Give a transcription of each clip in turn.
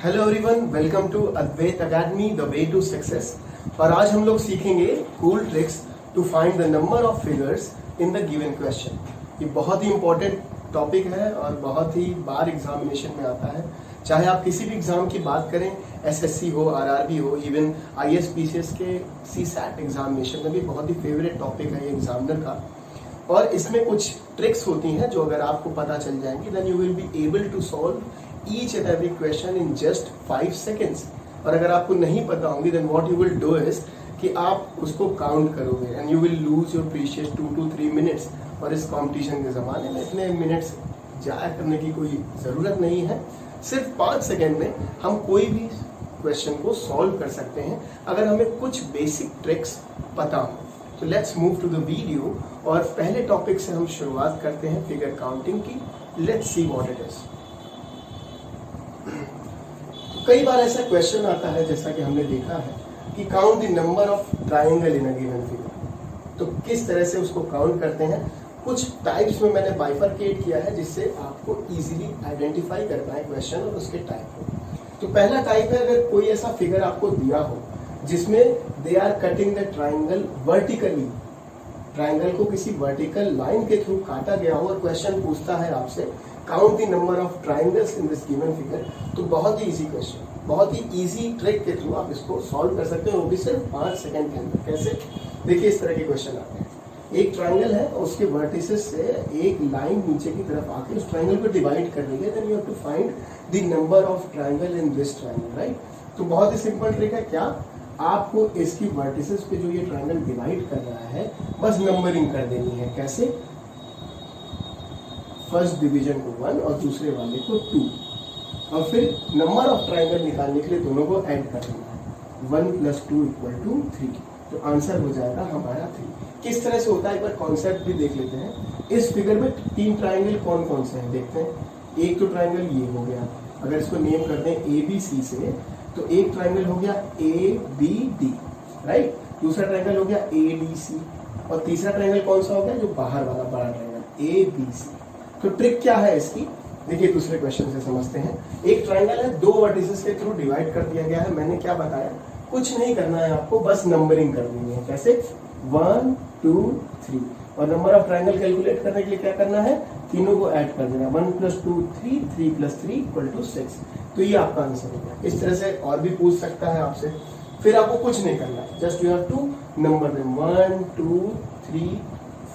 Hello everyone, welcome to Advait academy the way to success. और आज हम लोग सीखेंगे cool tricks to find the number of figures in the given question. ये बहुत ही इंपॉर्टेंट टॉपिक है और बहुत ही बार एग्जामिनेशन में आता है। चाहे आप किसी भी एग्जाम की बात करें, एसएससी हो, आरआरबी हो, इवन आईएएस पीसीएस के सीसैट एग्जामिनेशन में भी बहुत ही फेवरेट टॉपिक है ये एग्जामिनर का। और इसमें कुछ ट्रिक्स होती हैं जो अगर आपको पता चल जाएंगी then you will be able to solve each and every question in just 5 seconds. और अगर आपको नहीं पता होंगी then what you will do is कि आप उसको काउंट करोगे and you will lose your precious 2 to 3 minutes. और इस कंपटीशन के ज़माने में इतने मिनट्स जाया करने की कोई ज़रूरत नहीं है। सिर्फ 5 सेकेंड में हम कोई भी क्वेश्चन को सॉल्व कर सकते हैं अगर हमें कुछ बेसिक ट्रिक्स पता हो। तो let's move to the video और पहले टॉपिक से हम शुरुआत करते हैं फिगर काउंटिंग की। Let's see what it is. कई बार ऐसा क्वेश्चन आता है जैसा कि हमने देखा है कि count the number of triangle in a given figure. तो किस तरह से उसको काउंट करते हैं, कुछ टाइप्स में मैंने बाइफरकेट किया है जिससे आपको इजीली आइडेंटिफाई कर पाए क्वेश्चन और उसके टाइप को। तो पहला टाइप है, अगर कोई ऐसा फिगर आपको दिया हो जिसमें they are cutting the triangle vertically, triangle को किसी वर्टिकल लाइन के थ्रू काटा गया हो और क्वेश्चन पूछता है आपसे count the number of triangles in this given figure, तो बहुत ही इजी क्वेश्चन, बहुत ही इजी ट्रिक के थ्रू आप इसको सॉल्व कर सकते हो, वो भी सिर्फ 5 सेकंड के अंदर। कैसे? देखिए, इस तरह के क्वेश्चन आते हैं। एक ट्राइंगल है और उसके वर्टिसेस से एक लाइन नीचे की तरफ आके उस ट्राइंगल को डिवाइड कर रही है, then you have to find the number of triangle in this triangle, right. तो बहुत ही सिंपल ट्रिक है। क्या? आपको इसकी वर्टिसेस पे जो ये ट्राइंगल डिवाइड कर रहा है बस नंबरिंग कर देनी है। कैसे? फर्स्ट डिवीजन को 1 और दूसरे वाले को 2, और फिर नंबर ऑफ ट्राइंगल निकालने के लिए दोनों को ऐड कर देना है। 1 + 2 = 3, तो आंसर हो जाएगा हमारा 3। किस तरह से होता है एक बार कॉन्सेप्ट भी देख लेते हैं। इस फिगर में 3 ट्राइंगल कौन कौन से हैं देखते हैं। एक तो ट्राइंगल ये हो गया, अगर इसको नेम कर दें ABC से, तो एक ट्राइंगल हो गया ABD, राइट। दूसरा ट्राइंगल हो गया ADC, और तीसरा ट्राइंगल कौन सा हो गया, जो बाहर वाला बड़ा ट्राइंगल ABC। तो ट्रिक क्या है इसकी, देखिए दूसरे क्वेश्चन से समझते हैं। एक ट्राइंगल है, 2 वर्टिसेस के थ्रू डिवाइड कर दिया गया है। मैंने क्या बताया, कुछ नहीं करना है आपको, बस नंबरिंग कर देनी है। कैसे? 1 2 3, और नंबर ऑफ ट्राइंगल कैलकुलेट करने के लिए क्या करना है, तीनों को ऐड कर देना। 1 + 2 3, 3 + 3 = 6। तो ये आपका आंसर हो गया। इस तरह से और भी पूछ सकता है आपसे। फिर आपको कुछ नहीं करना है, just you have to number them 1 2 3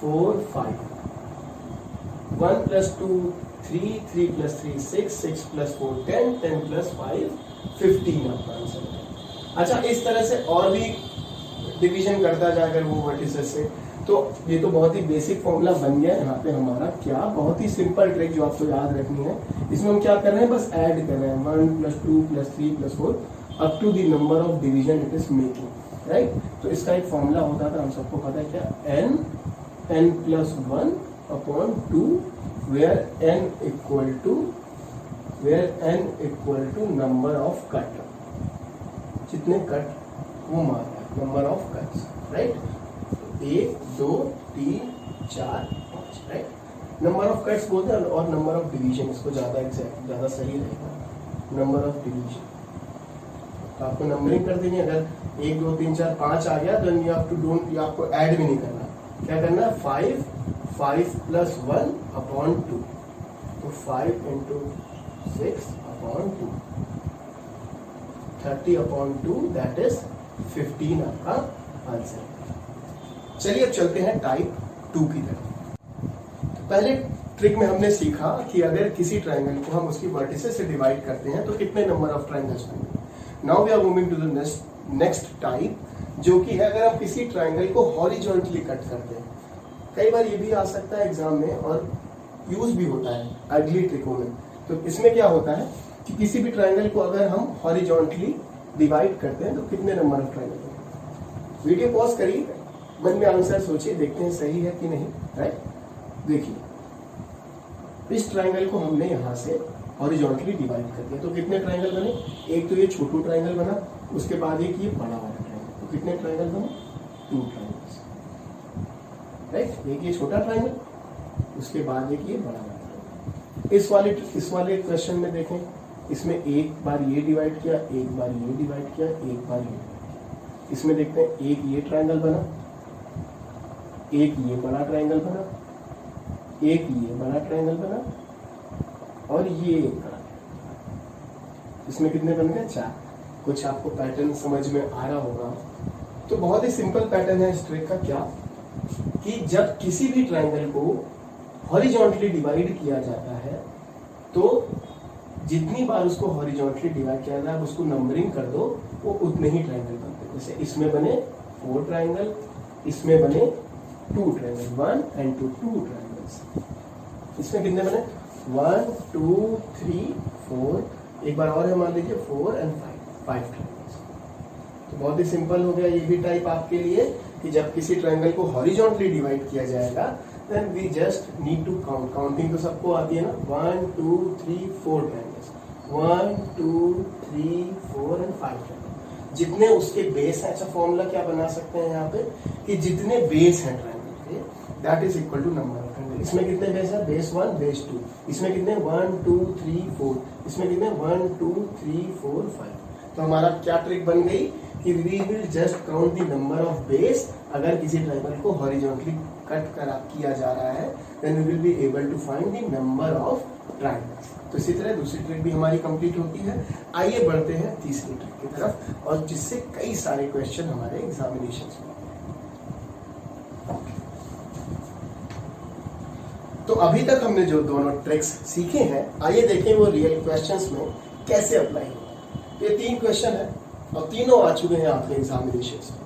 4 5। 1 + 2 3, 3 + 3 6, 6 + 4 10, 10 + 5 15 आपका आंसर है। अच्छा, इस तरह से और भी डिवीजन करता जाए अगर वो वर्टिसेस से, तो ये तो बहुत ही बेसिक फॉर्मूला बन गया। यहाँ पे हमारा क्या, बहुत ही सिंपल ट्रिक जो आपको याद रखनी है। इसमें हम क्या कर रहे हैं, बस ऐड कर रहे हैं 1 + 2 + 3 + 4 up to the number of division it is making, right. तो इसका एक फॉर्मूला होता था, हम सबको पता है क्या, n + 1/2 where n = number of cut, जितने कट वो मारना है, number of cuts, right. 1 2 3 4 5, right. Number of cuts बोलते हैं, और नंबर ऑफ डिवीजन, इसको ज्यादा सही रहेगा, नंबर ऑफ डिवीजन। तो आपको नंबरिंग कर देनी है। अगर 1 2 3 4 5 आ गया तो यू हैव टू डोंट, आपको ऐड भी नहीं करना। क्या करना है, 5 + 1/2, तो 5 × 6/2, 30/2, दैट इज 15 आपका आंसर। चलिए अब चलते हैं टाइप 2 की तरफ। पहले ट्रिक में हमने सीखा कि अगर किसी ट्राइंगल को हम उसकी वर्टिसेस से डिवाइड करते हैं तो कितने नंबर ऑफ ट्राइंगल्स बनेंगे। Now we are moving to the next type, जो कि है अगर हम किसी ट्राइंगल को हॉरिजॉन्टली कट करते हैं। कई बार ये भी आ सकता है एग्जाम में और यूज भी होता है अगली ट्रिकों में। तो इसमें क्या होता है कि किसी भी ट्राइंगल को अगर हम हॉरिजॉन्टली डिवाइड करते हैं तो कितने नंबर ऑफ ट्राइंगल बनेंगे। वीडियो पॉज करिए, मन में आंसर सोचिए, देखते हैं सही है कि नहीं, राइट। देखिए, इस ट्राइंगल को हमने यहाँ से हॉरिजॉन्टली डिवाइड कर दिया, तो कितने ट्राइंगल बने, एक तो ये छोटू ट्राइंगल बना, उसके बाद एक ये बड़ा वाला ट्राइंगल, तो कितने ट्राइंगल बने, 2 ट्राइंगल्स, राइट। एक ये छोटा ट्राइंगल, उसके बाद एक ये बड़ा वाला ट्राइंगल। इस वाले क्वेश्चन में देखें, इसमें एक बार ये डिवाइड किया, एक बार ये डिवाइड किया, एक बार ये डिवाइड किया। इसमें देखते हैं एक ये ट्रायंगल बना, एक ये बड़ा ट्रायंगल बना, एक ये बड़ा ट्रायंगल बना और ये एक बड़ा। इसमें कितने बन गए? 4। कुछ आपको पैटर्न समझ में आ रहा होगा। तो बहुत ही सिंपल पैटर्न है इस ट्रिक का। क्या कि जब किसी भी ट्रायंगल को हॉरिजॉन्टली डिवाइड किया जाता है तो जितनी बार उसको हॉरिजॉन्टली डिवाइड किया जाए उसको नंबरिंग कर दो, वो उतने ही ट्रायंगल बनते हैं। जैसे इसमें बने 4 ट्रायंगल, इसमें बने 2 ट्रायंगल, 1 and 2 ट्रायंगल्स। इसमें कितने बने? 1 2 3 4, एक बार और है मान लीजिए 4 and 5 ट्रायंगल्स। तो बहुत ही सिंपल हो गया ये भी टाइप आपके लिए कि जब किसी ट्रायंगल को हॉरिजॉन्टली डिवाइड किया जाएगा then we just need to count. Counting तो सबको आती है ना, 1 2 3 4 ट्रायंगल्स, 1 2 3 4 and 5 ट्रायंगल। जितने उसके बेस है, अच्छा फॉर्मूला क्या बना सकते हैं यहाँ पे कि जितने बेस हैं ट्रायंगल के that is equal to number of triangle. इसमें कितने बेस है? Base 1 base 2। इसमें कितने? 1 2 3 4। इसमें कितने? 1 2 3 4 5। तो हमारा क्या ट्रिक बन गई कि we will just count the number of base. अगर किसी ट्रायंगल को हॉरिजॉन्टली कट कर किया जा रहा है then we will be able to find the number of triangles. तो इसी तरह दूसरी ट्रिक भी हमारी कंप्लीट होती है। आइए बढ़ते हैं तीसरी ट्रिक की तरफ और जिससे कई सारे क्वेश्चन हमारे एग्जामिनेशंस में। तो अभी तक हमने जो दोनों ट्रिक्स सीखे हैं, आइए देखें वो रियल क्वेश्चंस में कैसे अप्लाई होगा। ये 3 क्वेश्चन है और तीनों आ चुके हैं आपके एग्जामिनेशंस में।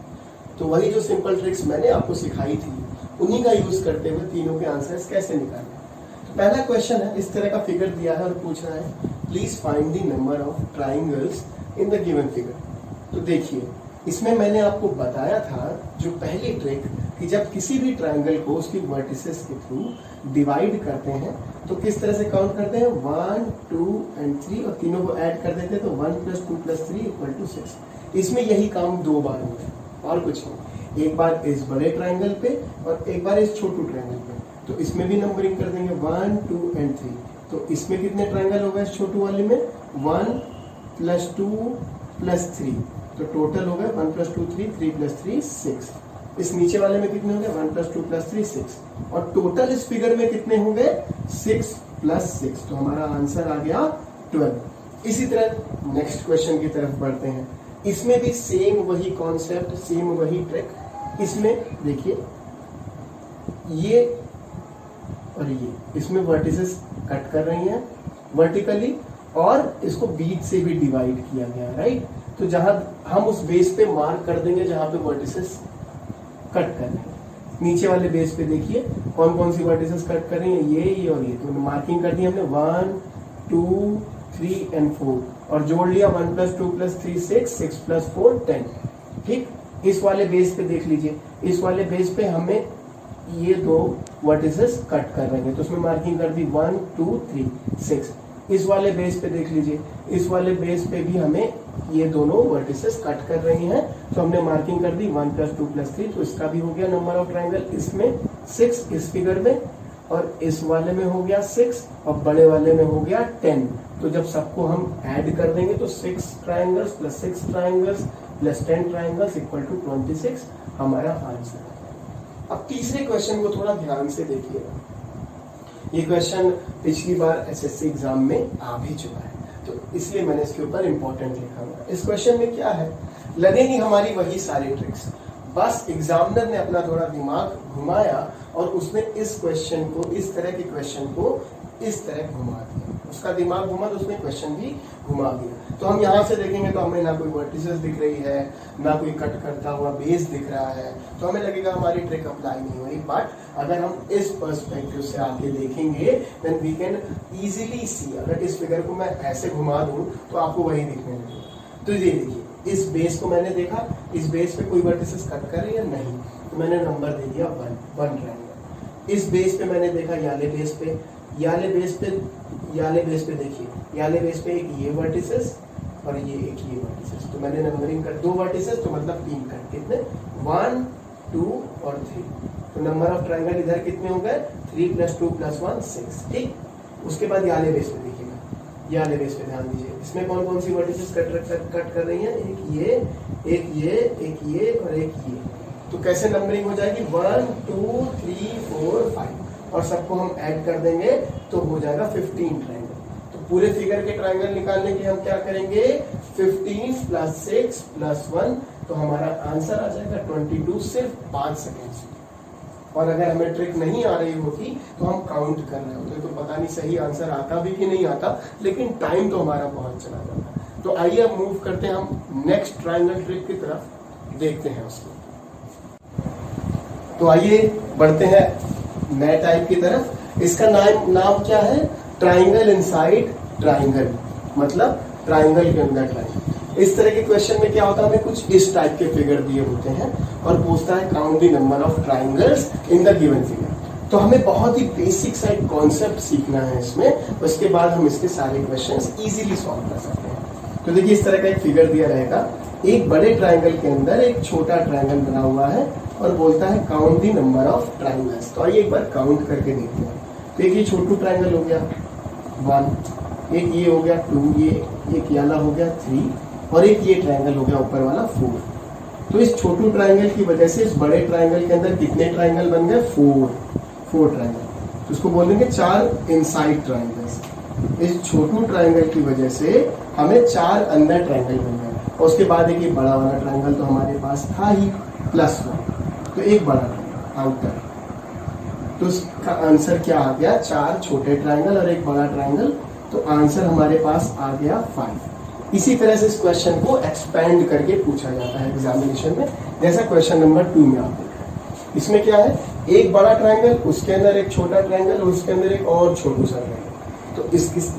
तो वही जो सिंपल ट्रिक्स मैंने आपको सिखाई थी उन्हीं का यूज करते हुए तीनों के आंसर्स कैसे निकालें। तो पहला क्वेश्चन है, इस तरह का फिगर दिया है और पूछ रहा है please find the number of triangles in the given figure. तो देखिए इसमें मैंने आपको बताया था जो पहली ट्रिक कि जब किसी भी ट्रायंगल को उसकी वर्टिसेस के थ्रू डिवाइड करते हैं तो किस तरह से काउंट करते हैं? 1 2 and 3 और तीनों को ऐड कर देते हैं तो 1 + 2 + 3 = 6। इसमें यही काम 2 बार होता है और कुछ नहीं। एक बार इस बड़े ट्रायंगल पे और एक बार इस छोटे ट्रायंगल पे। तो इसमें भी नंबरिंग कर देंगे 1 2 and 3। तो इसमें कितने ट्रायंगल होगा इस छोटे वाले में? 1 + 2 + 3। तो टोटल हो गए 1 + 2 3, 3 + 3 6। इस नीचे वाले में कितने हो गए? 1 + 2 + 3 6 और टोटल इस फिगर में कितने हो गए? 6 + 6। तो हमारा आंसर आ गया 12। इसी तरह नेक्स्ट क्वेश्चन की तरफ बढ़ते हैं। इसमें भी सेम वही कॉन्सेप्ट, सेम वही ट्रिक। इसमें देखिए ये और ये इसमें वर्टिसेस कट कर रही हैं वर्टिकली और इसको बीच से भी डिवाइड किया गया, राइट। तो जहां हम उस बेस पे मार्क कर देंगे जहां पे वर्टिसेस कट कर रहे हैं। नीचे वाले बेस पे देखिए कौन कौन सी वर्टिसेस कट कर रही हैं, ये और ये। तो मार्किंग कर दी हमने 1 2 3 and 4 और जोड़ लिया 1 + 2 + 3 6, 6 + 4 10। ठीक, इस वाले बेस पे देख लीजिए, इस वाले बेस पे हमें ये 2 वर्टिसेस कट कर रहे हैं तो उसमें मार्किंग कर दी 1 2 3 6। इस वाले बेस पे देख लीजिए, इस वाले बेस पे भी हमें ये दोनों वर्टिसेस कट कर रही हैं तो हमने मार्किंग कर दी 1 + 2 + 3। तो इसका भी हो गया नंबर ऑफ ट्रायंगल। इसमें 6 इस फिगर में और इस वाले में हो गया 6 और बड़े वाले में हो गया 10। तो जब सबको हम ऐड कर देंगे तो 6 ट्रायंगल्स + 6 ट्रायंगल्स + 10 ट्रायंगल्स = 26 हमारा आंसर। अब तीसरे क्वेश्चन को थोड़ा ध्यान से देखिएगा। ये क्वेश्चन पिछली बार एसएससी एग्जाम में आ भी चुका है तो इसलिए मैंने इसके ऊपर इंपॉर्टेंट लिखा हुआ। इस क्वेश्चन में क्या है, लगेगी हमारी वही सारी ट्रिक्स, बस एग्जामिनर ने अपना थोड़ा दिमाग घुमाया और उसने इस क्वेश्चन को, इस तरह के क्वेश्चन को इस तरह घुमा दिया। उसका दिमाग घुमा तो उसने क्वेश्चन भी घुमा दिया। तो हम यहाँ से देखेंगे तो हमें ना कोई वर्टिसेस दिख रही है, ना कोई कट करता हुआ बेस दिख रहा है, तो हमें लगेगा हमारी ट्रिक अप्लाई नहीं हुई। बट अगर हम इस पर्सपेक्टिव से आके देखेंगे then we can easily see. अगर इस फिगर को मैं ऐसे घुमा दूं तो आपको वही दिखने लगेगा। तो ये देखिए, इस बेस को मैंने देखा, इस बेस पे कोई वर्टिसेस कट कर रही है नहीं, तो मैंने नंबर दे दिया 1 ट्रायंगल। इस बेस पे मैंने देखा याले बेस पे, याले बेस पे देखिए, याले बेस पे एक ये वर्टिसेस और ये एक ये वर्टिसेस। तो मैंने नंबरिंग कर 2 वर्टिसेस तो मतलब 3 कट, कितने 1 2 और 3। तो नंबर ऑफ ट्रायंगल इधर कितने हो गए? 3 + 2 + 1 6। ठीक, उसके बाद याले बेस पे देखिएगा, ये वाले बेस पे ध्यान दीजिए, इसमें कौन कौन सी वर्टिसेस कट कर रही हैं, एक ये, एक ये, एक ये और एक ये। तो कैसे नंबरिंग हो जाएगी, 1 2 3 4 5 और सबको हम ऐड कर देंगे तो हो जाएगा 15 ट्रायंगल। तो पूरे फिगर के ट्रायंगल निकालने के हम क्या करेंगे, 15 + 6 + 1, तो हमारा आंसर आ जाएगा 22 सिर्फ 5 सेकेंड्स। और अगर हमें ट्रिक नहीं आ रही होती तो हम काउंट कर रहे होते तो पता नहीं सही आंसर आता भी कि नहीं आता, लेकिन टाइम तो हमारा बहुत चला जाता। तो आइए अब मूव करते हैं हम नेक्स्ट ट्रायंगल ट्रिक की तरफ, देखते हैं उसको। तो आइए बढ़ते हैं नए टाइप की तरफ। इसका नाम क्या है, ट्रायंगल इनसाइड ट्रायंगल, मतलब ट्रायंगल के अंदर ट्रायंगल। इस तरह के क्वेश्चन में क्या होता है, हमें कुछ इस टाइप के फिगर दिए होते हैं और पूछता है count the number of triangles in the given figure. तो हमें बहुत ही बेसिक सा एक कॉन्सेप्ट सीखना है इसमें, उसके बाद हम इसके सारे क्वेश्चंस इजीली सॉल्व कर सकते हैं। तो देखिए इस तरह का एक फिगर दिया रहेगा, एक बड़े ट्रायंगल के अंदर एक छोटा ट्रायंगल बना हुआ है और बोलता है count the number of triangles. तो आइए एक बार काउंट करके देखते हैं। तो एक छोटू ट्रायंगल हो गया 1, एक ये हो गया 2, ये एक वाला हो गया 3 और एक ये ट्रायंगल हो गया ऊपर वाला 4। तो इस छोटू ट्रायंगल की वजह से इस बड़े ट्रायंगल के अंदर कितने ट्रायंगल बन गए, 4 ट्रायंगल। तो उसको बोल देंगे 4 इनसाइड ट्रायंगल्स। इस छोटू ट्रायंगल की वजह से हमें 4 अंदर ट्रायंगल बन गए और उसके बाद एक ये बड़ा वाला ट्रायंगल तो हमारे पास था ही +1, तो एक बड़ा ट्रायंगल आउटर। तो इसका आंसर क्या आ गया, 4 छोटे ट्रायंगल और एक बड़ा ट्रायंगल। तो आंसर हमारे पास आ गया 5। इसी तरह से इस क्वेश्चन को एक्सपेंड करके पूछा जाता है एग्जामिनेशन में, जैसा क्वेश्चन नंबर 2 में आप देख रहे हैं। इसमें क्या है, एक बड़ा ट्रायंगल, उसके अंदर एक छोटा ट्रायंगल, उसके अंदर एक और छोटू सा ट्रायंगल। तो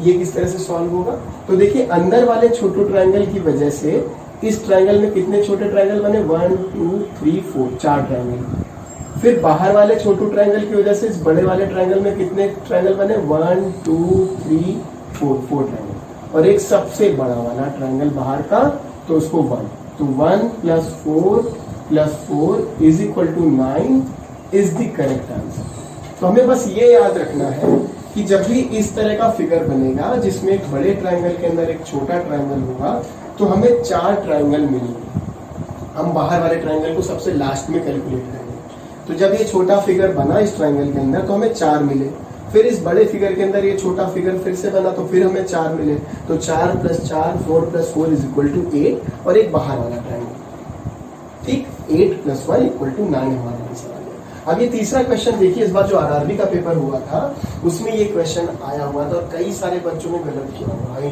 ये किस तरह से सॉल्व होगा, तो देखिए अंदर वाले छोटू ट्रायंगल की वजह से इस ट्रायंगल में कितने छोटे ट्रायंगल बने, 1 2 3 4, 4 ट्रायंगल। फिर बाहर वाले छोटू ट्रायंगल की वजह से इस बड़े वाले ट्रायंगल में कितने ट्रायंगल बने, 1 2 3 4 ट्रायंगल। और एक सबसे बड़ा वाला ट्रायंगल बाहर का, तो उसको 1। तो 1 + 4 + 4 = 9 इज द करेक्ट आंसर। तो हमें बस ये याद रखना है कि जब भी इस तरह का फिगर बनेगा जिसमें एक बड़े ट्रायंगल के अंदर एक छोटा ट्रायंगल होगा, तो हमें 4 ट्रायंगल मिलेंगे। हम बाहर वाले ट्रायंगल को सबसे लास्ट में कैलकुलेट करेंगे। तो जब ये छोटा फिगर बना इस ट्रायंगल के अंदर तो हमें 4 मिले। फिर इस बड़े फिगर के अंदर ये छोटा फिगर फिर से बना तो फिर हमें 4 मिले। तो 4 + 4 4 + 4 = 8 और एक बाहर वाला ट्रायंगल, ठीक, 8 + 1 = 9 हमारा आंसर आ गया। अब ये तीसरा क्वेश्चन देखिए, इस बार जो आरआरबी का पेपर हुआ था उसमें ये क्वेश्चन आया हुआ था और कई सारे बच्चों ने गलत किया हुआ है,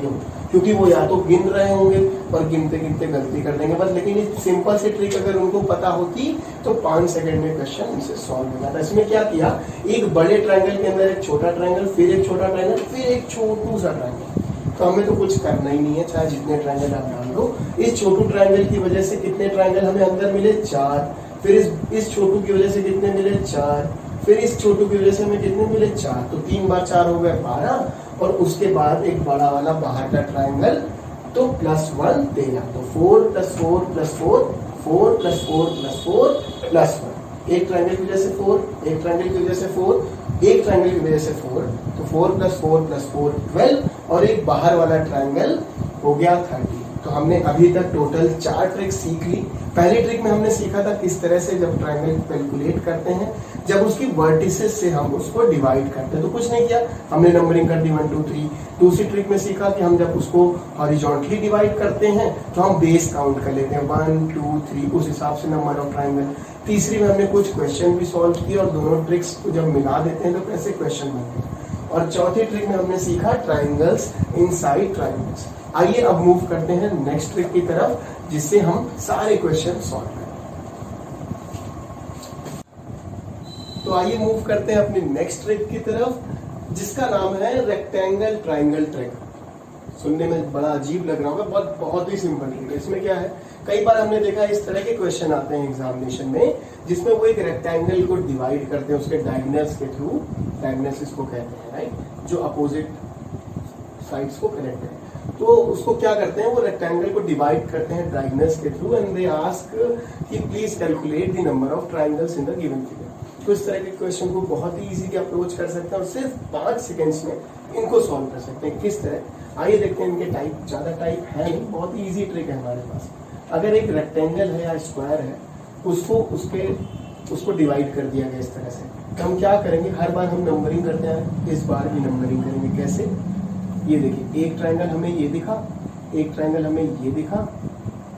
क्योंकि वो या तो गिन रहे होंगे और गिनते गिनते गलती कर देंगे बस। लेकिन ये सिंपल सी ट्रिक अगर उनको पता होती तो 5 सेकंड में क्वेश्चन इनसे सॉल्व हो जाता। इसमें क्या किया, एक बड़े ट्रायंगल के अंदर एक छोटा ट्रायंगल, फिर एक छोटा ट्रायंगल, फिर एक छोटू सा ट्रायंगल। तो हमें तो कुछ करना ही नहीं है, चाहे जितने ट्रायंगल आप डाल दो। इस छोटू ट्रायंगल की वजह से कितने ट्रायंगल हमें अंदर मिले, 4। फिर इस छोटू की वजह से कितने मिले, 4। फिर इस छोटू की वजह से हमें कितने मिले, 4। तो 3 बार 4 हो गए 12 और उसके बाद एक बड़ा वाला बाहर का ट्रायंगल, तो +1 13। तो 4 + 4 + 4 4 + 4 + 4 +1। एक ट्रायंगल की वजह से 4, एक ट्रायंगल की वजह से 4, एक ट्रायंगल की वजह से 4, तो 4 + 4 + 4 12 और एक बाहर वाला ट्रायंगल हो गया 30। तो हमने अभी तक टोटल 4 ट्रिक सीख ली। पहली ट्रिक में हमने सीखा था किस तरह से जब ट्रायंगल कैलकुलेट करते हैं, जब उसकी वर्टिसेस से हम उसको डिवाइड करते हैं। तो कुछ नहीं किया, हमने नंबरिंग कर दी 1 2 3। दूसरी ट्रिक में सीखा कि हम जब उसको हॉरिजॉन्टली डिवाइड करते हैं तो हम बेस काउंट कर लेते हैं 1 2 3, उस हिसाब से नंबर ऑफ ट्रायंगल। तीसरी में हमने कुछ क्वेश्चन भी सॉल्व किए और दोनों ट्रिक्स को जब मिला देते हैं तो कैसे क्वेश्चन बनते हैं। और चौथी ट्रिक में हमने सीखा ट्रायंगल्स इनसाइड ट्रायंगल्स। आइए अब मूव करते हैं नेक्स्ट ट्रिक की तरफ, जिससे हम सारे क्वेश्चन सॉल्व करें। तो आइए मूव करते हैं अपनी नेक्स्ट ट्रिक की तरफ, जिसका नाम है रेक्टेंगल ट्रायंगल ट्रिक। सुनने में बड़ा अजीब लग रहा होगा, बहुत ही सिंपल ट्रिक है। इसमें क्या है, कई बार हमने देखा इस तरह के क्वेश्चन आते हैं एग्जामिनेशन में, जिसमें वो एक रेक्टेंगल को डिवाइड करते हैं उसके डायगोनल्स के थ्रू। डायगोनल्स इसको कहते हैं, राइट, जो अपोजिट साइड्स को कनेक्ट करें। तो उसको क्या करते हैं, वो रेक्टेंगल को डिवाइड करते हैं डायगोनल्स के थ्रू एंड दे आस्क कि please calculate the number of triangles in the given figure. तो इस तरह के क्वेश्चन को बहुत ही इजीली अप्रोच कर सकते हैं और सिर्फ 5 सेकंड्स में इनको सॉल्व कर सकते हैं। किस तरह, आइए देखते हैं इनके टाइप। ज़्यादा टाइप है नहीं, बहुत ही ईजी ट्रिक है हमारे पास। अगर एक रेक्टेंगल है या स्क्वायर है, उसको डिवाइड कर दिया गया इस तरह से, तो हम क्या करेंगे, हर बार हम नंबरिंग करते हैं, इस बार भी नंबरिंग करेंगे। कैसे, ये देखिए, एक ट्रायंगल हमें ये दिखा, एक ट्रायंगल हमें ये दिखा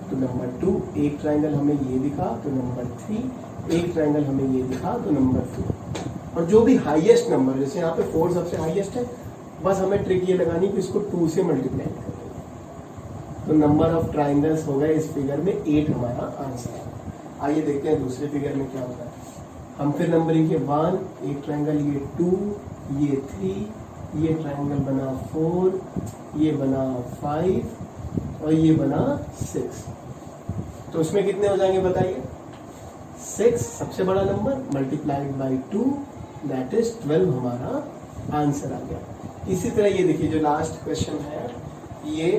तो नंबर 2, एक ट्रायंगल हमें ये दिखा तो नंबर 3, एक ट्रायंगल हमें ये दिखा तो नंबर 4। और जो भी हाईएस्ट नंबर, जैसे यहाँ पे 4 सबसे हाईएस्ट है, बस हमें ट्रिक ये लगानी कि इसको 2 से मल्टीप्लाई कर देंगे। तो नंबर ऑफ ट्रायंगल्स हो गए इस फिगर में 8 हमारा आंसर है। आइए देखते हैं दूसरे फिगर में क्या होता है। हम फिर नंबरिंग के 1, एक ट्रायंगल ये 2, ये 3, ये ट्रायंगल बना 4, ये बना 5 और ये बना 6। तो उसमें कितने हो जाएंगे बताइए, 6 सबसे बड़ा number multiplied by 2, that is 12 हमारा आंसर आ गया। इसी तरह ये देखिए जो लास्ट क्वेश्चन है, ये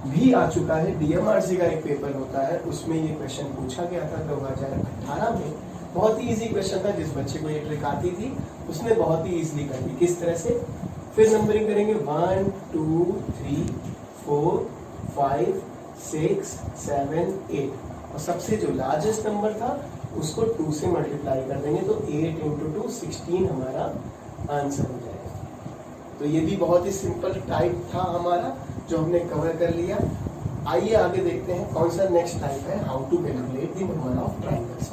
भी आ चुका है। DMRC का एक पेपर होता है, उसमें ये क्वेश्चन पूछा गया था 2018 में। बहुत ही इजी क्वेश्चन था, जिस बच्चे को ये ट्रिक आती थी उसने बहुत ही इजीली कर दी। किस तरह से, फिर नंबरिंग करेंगे 1 2 3 4 5 6 7 8 और सबसे जो लार्जेस्ट नंबर था उसको 2 से मल्टीप्लाई कर देंगे तो 8 × 2 16 हमारा आंसर हो जाएगा। तो ये भी बहुत ही सिंपल टाइप था हमारा, जो हमने कवर कर लिया। आइए आगे देखते हैं कौन सा नेक्स्ट टाइप है, how to calculate the number of triangles.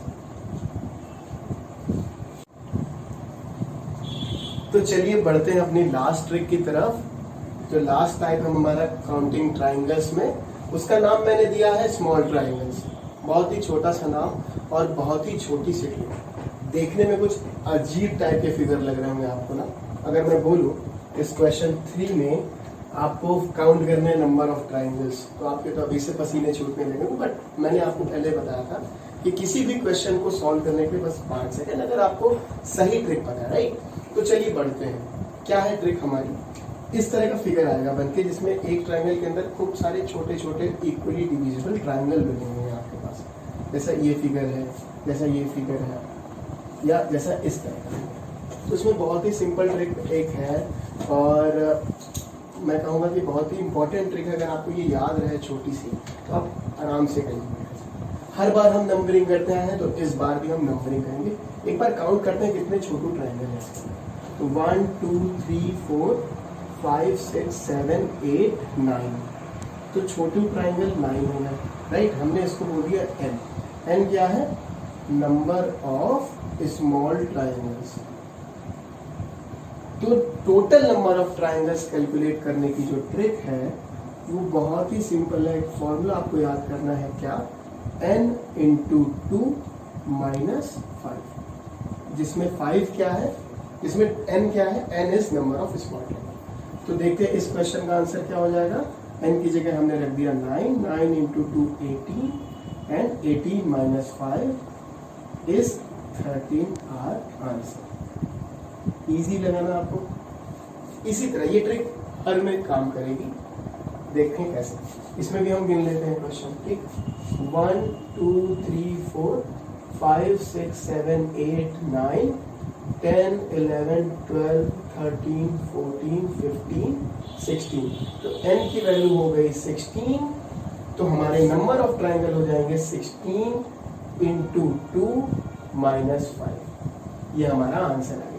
तो चलिए बढ़ते हैं अपनी लास्ट ट्रिक की तरफ। जो लास्ट टाइप है हमारा काउंटिंग ट्रायंगल्स में, उसका नाम मैंने दिया है स्मॉल ट्रायंगल्स। बहुत ही छोटा सा नाम और बहुत ही छोटी सी ट्रिक। देखने में कुछ अजीब टाइप के फिगर लग रहे होंगे आपको ना। अगर मैं बोलूं इस क्वेश्चन 3 में आपको काउंट करना है नंबर ऑफ ट्रायंगल्स, तो आपके तो अभी से पसीने छूटने लगेंगे। बट मैंने आपको पहले बताया था कि किसी भी क्वेश्चन को सॉल्व करने के लिए बस 5 सेकेंड, अगर आपको सही ट्रिक पता है, राइट। तो चलिए बढ़ते हैं। क्या है ट्रिक हमारी, इस तरह का फिगर आएगा बनके, जिसमें एक ट्रायंगल के अंदर खूब सारे छोटे छोटे इक्वली डिविजिबल ट्रायंगल बने हुए हैं आपके पास। जैसा ये फिगर है, जैसा ये फिगर है, या जैसा इस तरह का। तो इसमें बहुत ही सिंपल ट्रिक एक है और मैं कहूँगा कि बहुत ही इंपॉर्टेंट ट्रिक है। अगर आपको ये याद रहे छोटी सी, तो आप आराम से करिए। हर बार हम नंबरिंग करते हैं, तो इस बार भी हम नंबरिंग करेंगे। एक बार काउंट करते हैं कितने छोटे ट्रायंगल हैं। तो 1 2 3 4 5 6 7 8 9। तो छोटू ट्रायंगल 9 होगा, राइट। हमने इसको बोल दिया n। n क्या है, नंबर ऑफ स्मॉल ट्रायंगल्स। तो total number of triangles calculate करने की जो ट्रिक है वो बहुत ही सिंपल है। एक फॉर्मूला आपको याद करना है, क्या, n × 2 - 5, जिसमें 5 क्या है, इसमें n क्या है, n is number of small triangle. तो देखते हैं इस क्वेश्चन का आंसर क्या हो जाएगा। n की जगह हमने रख दिया 9, 9 × 2 18 and 18 - 5 is 13 our answer. Easy लगा ना आपको। इसी तरह ये ट्रिक हर में काम करेगी, देखें कैसे। इसमें भी हम गिन लेते हैं क्वेश्चन, ठीक। 1 2 3 4 5 6 7 8 9 10 11 12 13 14 15 16। तो n की वैल्यू हो गई 16, तो हमारे नंबर ऑफ ट्रायंगल हो जाएंगे 16 × 2 - 5। ये हमारा आंसर आ गया।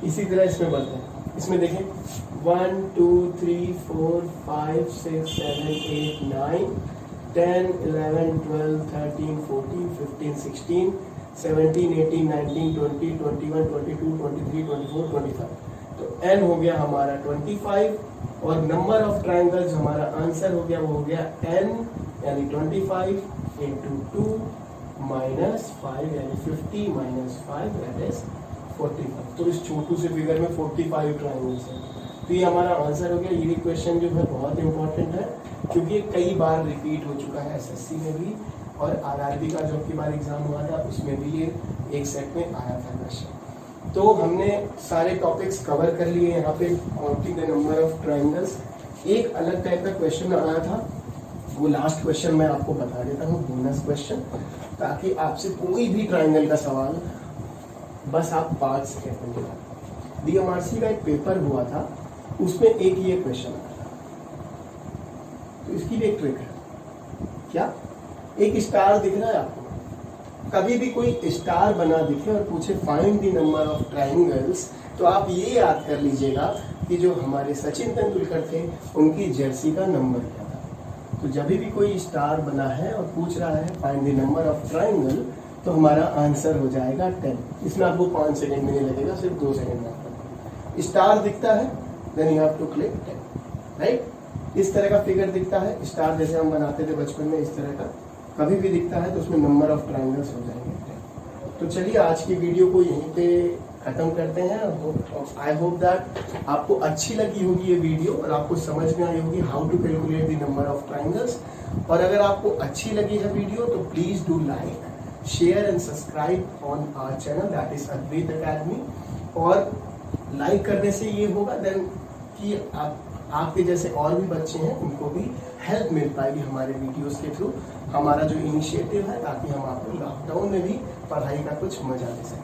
इसी तरह इसमें बढ़ते हैं। इसमें देखें 1 2 3 4 5 6 7 8 9 10 11 12 13 14 15 16 17 18 19 20 21 22 23 24 25। तो n हो गया हमारा 25 और नंबर ऑफ ट्रायंगल्स हमारा आंसर हो गया, वो हो गया n यानी 25 × 2 - 5 यानी 50 - 5 दैट इज 45। तो इस छोटू से फिगर में 45 ट्रायंगल्स हैं। तो ये हमारा आंसर हो गया। ये क्वेश्चन जो है बहुत इंपॉर्टेंट है, क्योंकि ये कई बार रिपीट हो चुका है SSC में भी, और RRB का जो की बार एग्जाम हुआ था उसमें भी ये एक सेट में आया था क्वेश्चन। तो हमने सारे टॉपिक्स कवर कर लिए यहाँ पे, counting the number of triangles. एक अलग टाइप का क्वेश्चन आया था, वो लास्ट क्वेश्चन मैं आपको बता देता हूँ, बोनस क्वेश्चन, ताकि आपसे कोई भी ट्रायंगल का सवाल बस आप 5 सेकेंड में। DMRC का एक पेपर हुआ था, उसमें एक ये क्वेश्चन आया था। तो इसकी भी एक ट्रिक है। क्या? एक स्टार दिख रहा है आपको, कभी भी कोई स्टार बना दिखे और पूछे find the number of triangles, तो आप ये याद कर लीजिएगा कि जो हमारे सचिन तेंदुलकर थे उनकी जर्सी का नंबर क्या था। तो जब भी कोई स्टार बना है और पूछ रहा है find the number of triangle, तो हमारा आंसर हो जाएगा 10। इसमें आपको 5 सेकंड भी नहीं लगेगा, सिर्फ 2 सेकंड में आपको स्टार दिखता है, then you have to click 10, right. इस तरह का फिगर दिखता है, स्टार जैसे हम बनाते थे बचपन में, इस तरह का कभी भी दिखता है तो उसमें नंबर ऑफ ट्राइंगल्स हो जाएंगे 10। तो चलिए आज की वीडियो को यहीं पे खत्म करते हैं। आई होप दैट आपको अच्छी लगी होगी ये वीडियो और आपको समझ में आई होगी how to calculate the number of triangles. और अगर आपको अच्छी लगी है वीडियो तो please do like, share and subscribe on our channel, that is Advait academy. और लाइक करने से ये होगा देन कि आपके जैसे और भी बच्चे हैं उनको भी हेल्प मिल पाएगी हमारे वीडियोस के थ्रू, हमारा जो इनिशिएटिव है, ताकि हम आपको लॉकडाउन में भी पढ़ाई का कुछ मजा ले सकें।